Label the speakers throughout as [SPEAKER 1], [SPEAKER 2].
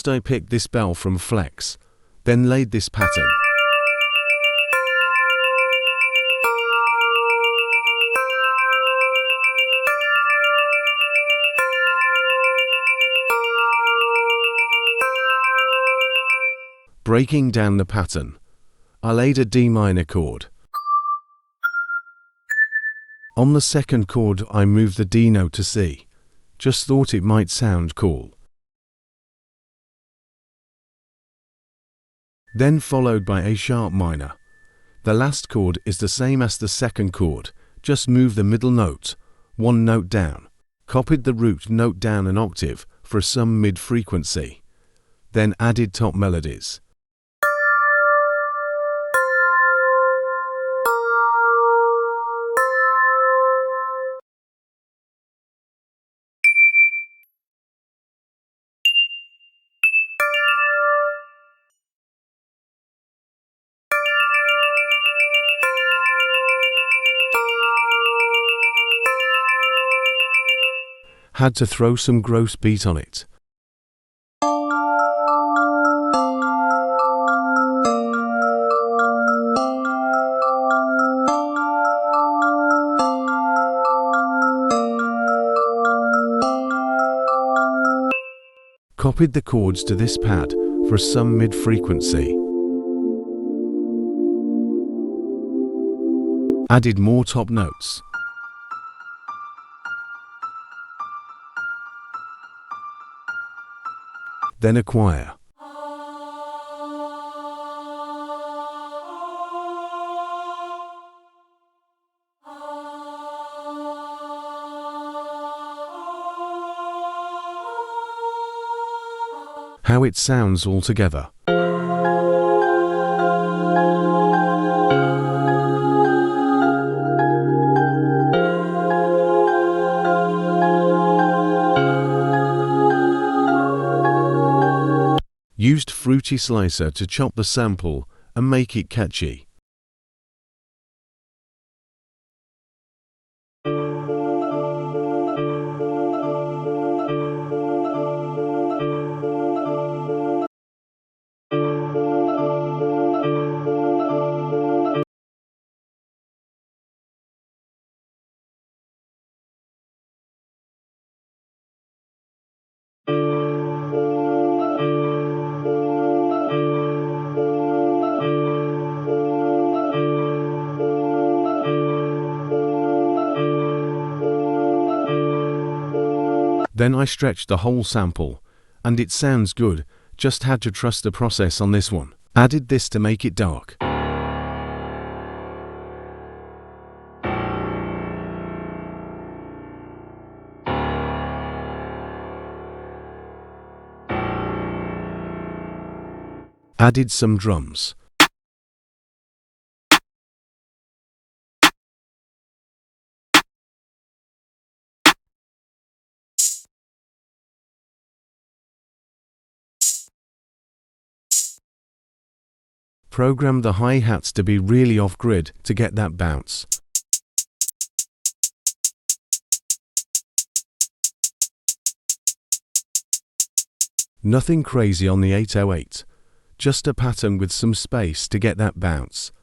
[SPEAKER 1] First I picked this bell from Flex, then laid this pattern. Breaking down the pattern, I laid a D minor chord. On the second chord I moved the D note to C, just thought it might sound cool. Then followed by A sharp minor. The last chord is the same as the second chord, just move the middle note, one note down. Copied the root note down an octave for some mid-frequency. Then added top melodies. Had to throw some gross beat on it. Copied the chords to this pad for some mid-frequency. Added more top notes. Then a choir. How it sounds all together. Used fruity slicer to chop the sample and make it catchy. Then I stretched the whole sample, and it sounds good, just had to trust the process on this one. Added this to make it dark. Added some drums. Programmed the hi-hats to be really off-grid to get that bounce. Nothing crazy on the 808, just a pattern with some space to get that bounce.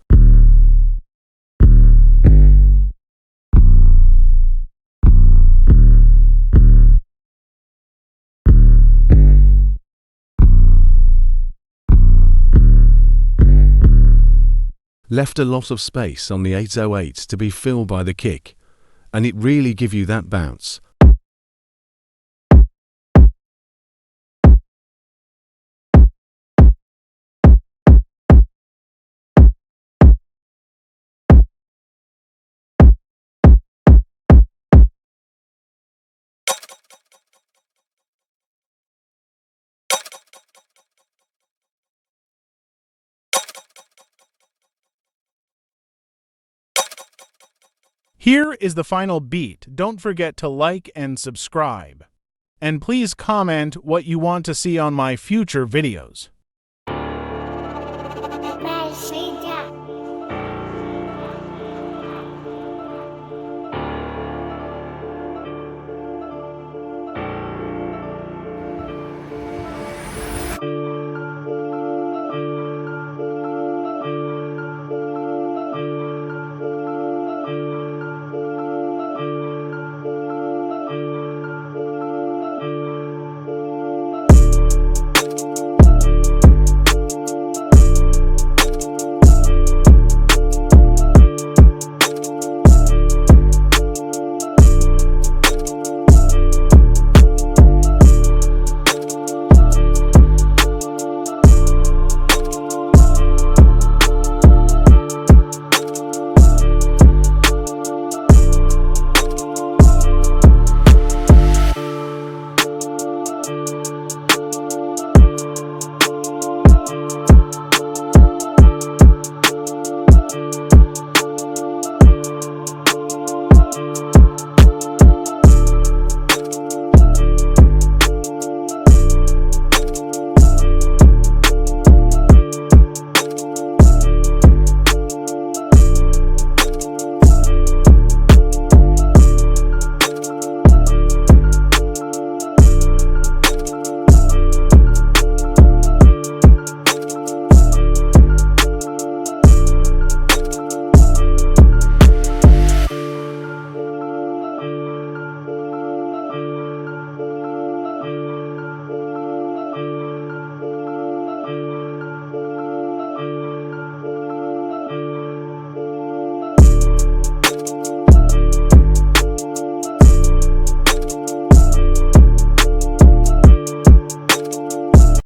[SPEAKER 1] Left a lot of space on the 808 to be filled by the kick, and it really give you that bounce.
[SPEAKER 2] Here is the final beat. Don't forget to like and subscribe. And please comment what you want to see on my future videos.